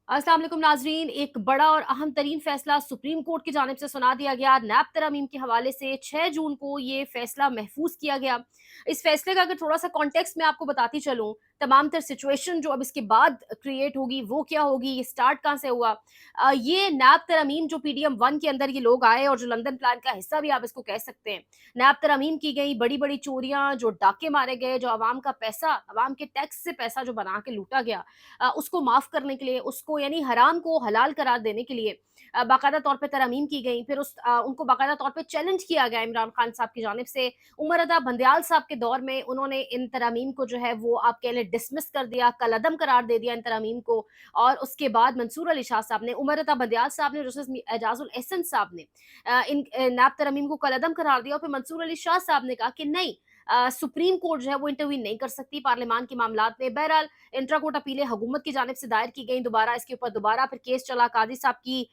अस्सलाम वालेकुम नाजरीन। एक बड़ा और अहम तरीन फैसला सुप्रीम कोर्ट की जानिब से सुना दिया गया। नैब तरमीम के हवाले से 6 जून को ये फैसला महफूज किया गया। इस फैसले का अगर थोड़ा सा कॉन्टेक्स्ट में आपको बताती चलूं, तमाम तर सिचुएशन जो अब इसके बाद क्रिएट होगी वो क्या होगी, ये स्टार्ट कहाँ से हुआ। ये नैब तरमीम जो PDM 1 के अंदर ये लोग आए और जो लंदन प्लान का हिस्सा भी आप इसको कह सकते हैं, नैब तरमीम की गई बड़ी बड़ी चोरियां, जो डाके मारे गए, जो आवाम का पैसा, आवाम के टैक्स से पैसा जो बना के लूटा गया, उसको माफ करने के लिए, उसको यानी हराम को हलाल करार देने के लिए बाकायदा तौर पे तरमीम की गई। फिर उनको बाकायदा तौर पे चैलेंज किया गया इमरान खान साहब की जानिब से। उमर रजा बंदयाल साहब के दौर में उन्होंने इन तरमीम को जो है वो आप कह लें डिसमिस कर दिया, कलअदम करार दे दिया इन तरमीम को। और उसके बाद मंसूर अली शाह साहब ने, उमर रजा बंदयाल साहब ने, जस्टिस एजाजुल एहसन साहब ने इन नैब तरमीम को कलअदम करार दिया। और फिर मंसूर अली शाह साहब ने कहा कि नहीं, सुप्रीम कोर्ट जो है वो इंटरवीन नहीं कर सकती पार्लियामान के मामलात में। बहरहाल इंट्रा कोर्ट अपीलें हुकूमत की जानिब से दायर की गई, दोबारा इसके ऊपर दोबारा फिर केस चला। कादी साहब की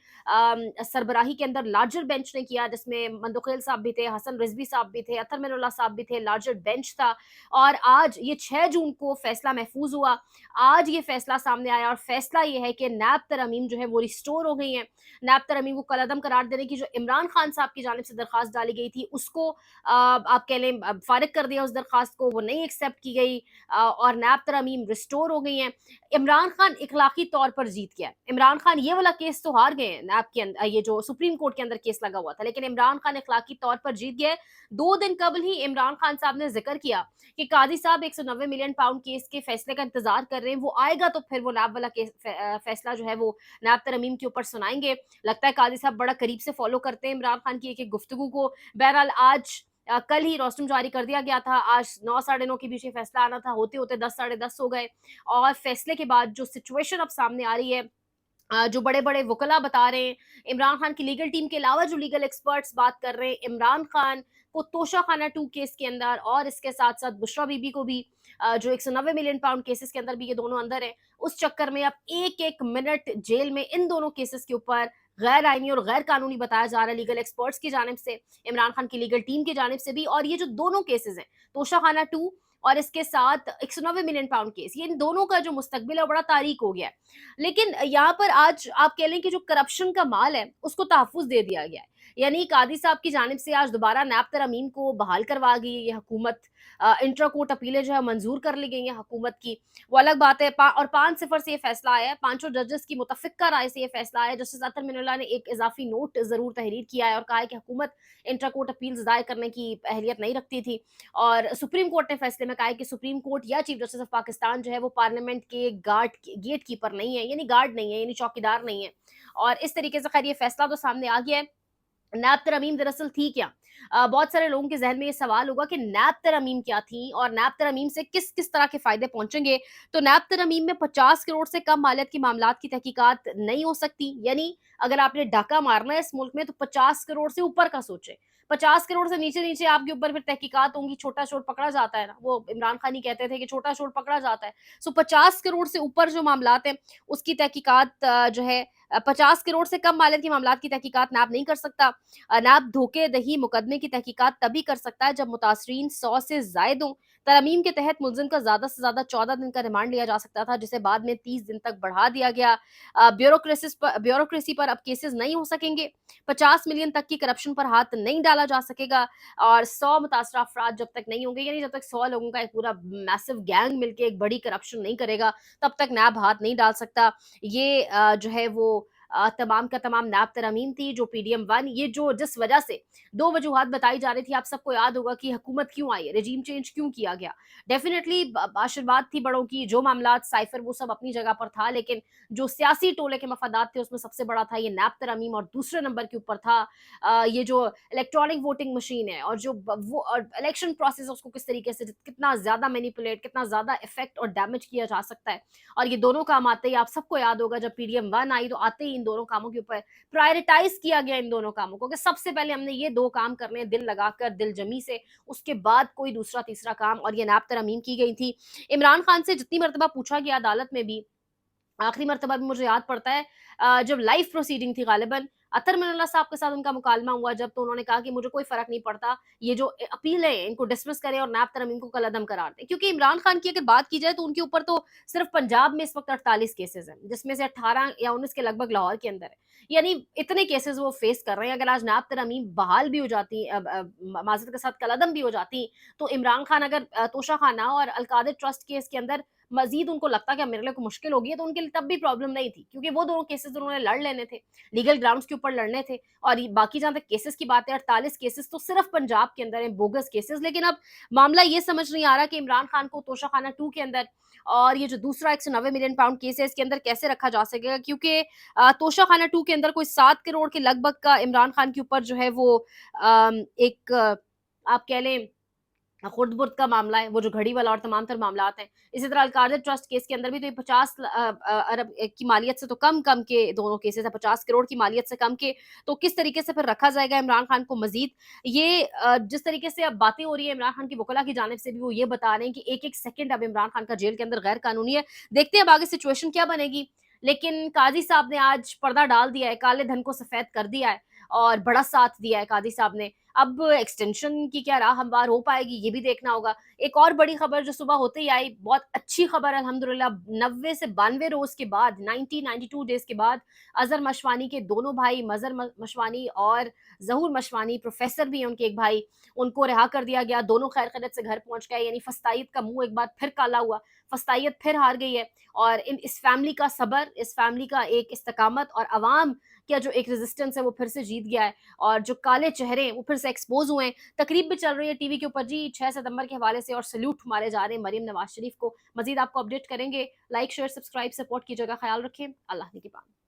सरबराही के अंदर लार्जर बेंच ने किया, जिसमें मंदोखेल साहब भी थे, हसन रिजवी साहब भी थे, अतर मिनुल्लाह साहब भी थे, लार्जर बेंच था। और आज ये 6 जून को फैसला महफूज हुआ। आज ये फैसला सामने आया और फैसला ये है कि नैब तरमीम जो है वो रिस्टोर हो गई है। नैब तरमीम को कलअदम करार देने की जो इमरान खान साहब की जानिब से दरखास्त डाली गई थी, उसको आप कह लें फारिग कर दिया, उस दरखास्त को वो नहीं एक्सेप्ट की गई। और नैब तरमीम रिस्टोर हो गई हैं। इमरान खान इखलाकी तौर पर जीत गया। इमरान खान ये वाला केस तो हार गए हैं नैब के अंदर, ये जो सुप्रीम कोर्ट के अंदर केस लगा हुआ था, लेकिन इमरान खान इखलाकी तौर पर जीत गए। 2 दिन कबल ही इमरान खान साहब ने जिक्र किया कि काजी साहब 190 मिलियन पाउंड केस के फैसले का इंतजार कर रहे हैं, वो आएगा तो फिर वो नैब वाला केस फैसला जो है वो नैब तरमीम के ऊपर सुनाएंगे। लगता है काजी साहब बड़ा करीब से फॉलो करते हैं इमरान खान की एक एक गुफ्तगू को। बहरहाल आज कल ही रोस्टम जारी कर दिया गया था। आज 9 साढ़े 9 के बीच ये फैसला आना था, होते होते 10 साढ़े 10 हो गए। और फैसले के बाद जो सिचुएशन अब सामने आ रही है, जो बड़े बड़े वकला बता रहे हैं, इमरान खान की लीगल टीम के अलावा जो लीगल एक्सपर्ट्स बात कर रहे हैं, इमरान खान को तोशा खाना 2 केस के अंदर और इसके साथ साथ बुशरा बीबी को भी जो 190 मिलियन पाउंड केसेस के अंदर भी ये दोनों अंदर है, उस चक्कर में अब एक एक मिनट जेल में इन दोनों केसेस के ऊपर गैर आईनी और गैर कानूनी बताया जा रहा है, लीगल एक्सपर्ट्स की जानिब से, इमरान खान की लीगल टीम की जानिब से भी। और ये जो दोनों केसेस हैं, तोशा खाना 2 और इसके साथ 190 मिलियन पाउंड केस, ये इन दोनों का जो मुस्तकबिल है वो बड़ा तारीक हो गया है। लेकिन यहाँ पर आज आप कह लें कि जो करप्शन का माल है उसको तहफ़्फ़ुज़ दे दिया गया है। यानी कादी साहब की जानिब से आज दोबारा नैब तरमीम को बहाल करवा गई है ये हुकूमत। इंट्रा कोर्ट अपीलें जो है मंजूर कर ली गई हैं हुकूमत की, वो अलग बात है। और 5-0 से ये फैसला आया है, पांचों जजेस की मुतफिका राय से ये फैसला आया है। जस्टिस अतर मिनुल्लाह ने एक इजाफी नोट जरूर तहरीर किया है और कहा है कि हुकूमत इंट्रा कोर्ट अपील्स दायर करने की अहलियत नहीं रखती थी। और सुप्रीम कोर्ट ने फैसले में कहा है कि सुप्रीम कोर्ट या चीफ जस्टिस ऑफ पाकिस्तान जो है वो पार्लियामेंट के गेट कीपर नहीं है, यानी गार्ड नहीं है, यानी चौकीदार नहीं है। और इस तरीके से खैर ये फैसला तो सामने आ गया है। नैब तरमीम दरअसल थी क्या? बहुत सारे लोगों के ज़हन में ये सवाल होगा कि नैब तरमीम क्या थी और नैब तरमीम से किस किस तरह के फ़ायदे पहुँचेंगे। तो नैब तरमीम में 50 करोड़ से कम मालियत की मामलात की तहकीकात नहीं हो सकती। यानी अगर आपने डाका मारना है इस मुल्क में तो 50 करोड़ से ऊपर का सोचें। 50 करोड़ से नीचे-नीचे आपके ऊपर फिर तहकीकात होंगी, छोटा चोर पकड़ा जाता है ना, वो इमरान खान ही कहते थे कि छोटा चोर पकड़ा जाता है। सो 50 करोड़ से ऊपर जो मामलात हैं, उसकी तहकीकात जो है 50 करोड़ से कम मालियत की मामलात की तहकीकात नैब नहीं कर सकता। नैब धोखे-दही मुकदमे की तहकीकात तभी कर सकता है जब मुतासरीन 100 से ज़ायद हों। तरमीम के तहत मुलज़िम का ज़्यादा से ज़्यादा 14 दिन का रिमांड लिया जा सकता था, जिसे बाद में 30 दिन तक बढ़ा दिया गया। ब्यूरोक्रेसी पर अब केसेस नहीं हो सकेंगे। 50 मिलियन तक की करप्शन पर हाथ नहीं डाला जा सकेगा। और 100 मुतासरा अफराद जब तक नहीं होंगे, यानी जब तक 100 लोगों का एक पूरा मैसिव गैंग मिलके एक बड़ी करप्शन नहीं करेगा, तब तक नैब हाथ नहीं डाल सकता। ये जो है वो तमाम का तमाम नैब तरमीम थी जो PDM 1, ये जो जिस वजह से 2 वजूहात बताई जा रही थी, आप सबको याद होगा कि हुकूमत क्यों आई, रेजीम चेंज क्यों किया गया। डेफिनेटली आशीर्वाद थी बड़ों की, जो मामलात साइफर वो सब अपनी जगह पर था, लेकिन जो सियासी टोले के मफादात थे उसमें सबसे बड़ा था ये नैब तरमीम और दूसरे नंबर के ऊपर था ये जो इलेक्ट्रॉनिक वोटिंग मशीन है और जो वो इलेक्शन प्रोसेस है उसको किस तरीके से कितना ज्यादा मैनिपुलेट, कितना ज्यादा इफेक्ट और डैमेज किया जा सकता है। और ये दोनों काम आते ही आप सबको याद होगा जब PDM 1 आई तो आते ही इन दोनों कामों के ऊपर प्रायोरिटाइज किया गया इन दोनों कामों को कि सबसे पहले हमने ये 2 काम करने हैं दिल लगाकर, दिल जमी से, उसके बाद कोई दूसरा तीसरा काम। और ये नैब तरमीम की गई थी। इमरान खान से जितनी मरतबा पूछा गया अदालत में भी आखिरी मर्तबा भी मुझे याद पड़ता है जब लाइव प्रोसीडिंग थी गालिबन, अतर मिनल्ला साहब के साथ उनका मुकालमा हुआ जब, तो उन्होंने कहा कि मुझे कोई फ़र्क नहीं पड़ता, ये जो अपील है इनको डिसमिस करें और नैब तरमीम को कलअदम करार दें। क्योंकि इमरान खान की अगर बात की जाए तो उनके ऊपर तो सिर्फ़ पंजाब में इस वक़्त 48 केसेज़ हैं, जिसमें से 18 या 19 के लगभग लाहौर के अंदर है। यानी इतने केसेज़ वो फ़ेस कर रहे हैं, अगर आज नैब तरमीम बहाल भी हो जाती माज़रत के साथ कलअदम भी हो जाती, तो इमरान खान अगर तोशा खाना और अल-कादिर ट्रस्ट केस के अंदर मज़ीद उनको लगता कि अब मेरे लिए कोई मुश्किल होगी है, तो उनके लिए तब भी प्रॉब्लम नहीं थी, क्योंकि वो दोनों केसेज़ उन्होंने लड़ लेने थे, लीगल ग्राउंड्स के ऊपर लड़ने थे। और ये बाकी जहाँ तक केसेज़ की बात है, 48 केसेज़ तो सिर्फ़ पंजाब के अंदर हैं, बोगस केसेज़। लेकिन अब मामला ये समझ नहीं आ रहा कि इमरान खान को तोशाखाना 2 के अंदर और ये जो दूसरा 190 मिलियन पाउंड केस है, इसके अंदर कैसे रखा जा सकेगा, क्योंकि तोशाखाना 2 के अंदर कोई 7 करोड़ के लगभग का इमरान खान के ऊपर जो है वो एक आप कह लें खुर्द-बुर्द का मामला है, वो जो घड़ी वाला और तमाम तर मामलात हैं। इसी तरह अल-कादिर ट्रस्ट केस के अंदर भी तो ये 50 अरब की मालियत से तो कम के दोनों केसेज़ हैं, 50 करोड़ की मालियत से कम के, तो किस तरीके से फिर रखा जाएगा इमरान खान को मज़ीद? ये जिस तरीके से अब बातें हो रही हैं इमरान खान की वकला की जानिब से भी, वो ये बता रहे हैं कि एक-एक सेकंड अब इमरान खान का जेल के अंदर गैर कानूनी है। देखते हैं अब आगे सिचुएशन क्या बनेगी। लेकिन काज़ी साहब ने आज पर्दा डाल दिया है, काले धन को सफ़ेद कर दिया है और बड़ा साथ दिया है काज़ी साहब ने। अब एक्सटेंशन की क्या राह हमवार हो पाएगी, ये भी देखना होगा। एक और बड़ी खबर जो सुबह होते ही आई, बहुत अच्छी खबर अल्हम्दुलिल्लाह, 90 से 92 रोज़ के बाद, 92 डेज़ के बाद अज़हर मशवानी के दोनों भाई मज़हर मशवानी और ज़हूर मशवानी, प्रोफ़ेसर भी हैं उनके एक भाई, उनको रिहा कर दिया गया। दोनों खैर-खैरियत से घर पहुँच गए, यानी फस्तायत का मुँह एक बार फिर काला हुआ, फस्तायत फिर हार गई है। और इस फैमिली का सब्र, इस फैमिली का एक इस्तिकामत और अवाम का जो एक रेज़िस्टेंस है, वो फिर से जीत गया है। और जो काले चेहरे हैं वो फिर से एक्सपोज़ हुए हैं। तकरीब भी चल रही है टीवी के ऊपर जी 6 सितंबर के हवाले से और सैल्यूट मारे जा रहे हैं मरीम नवाज़ शरीफ को। मज़ीद आपको अपडेट करेंगे। लाइक, शेयर, सब्सक्राइब, सपोर्ट कीजिएगा। ख़याल रखें। अल्लाह निगहबान।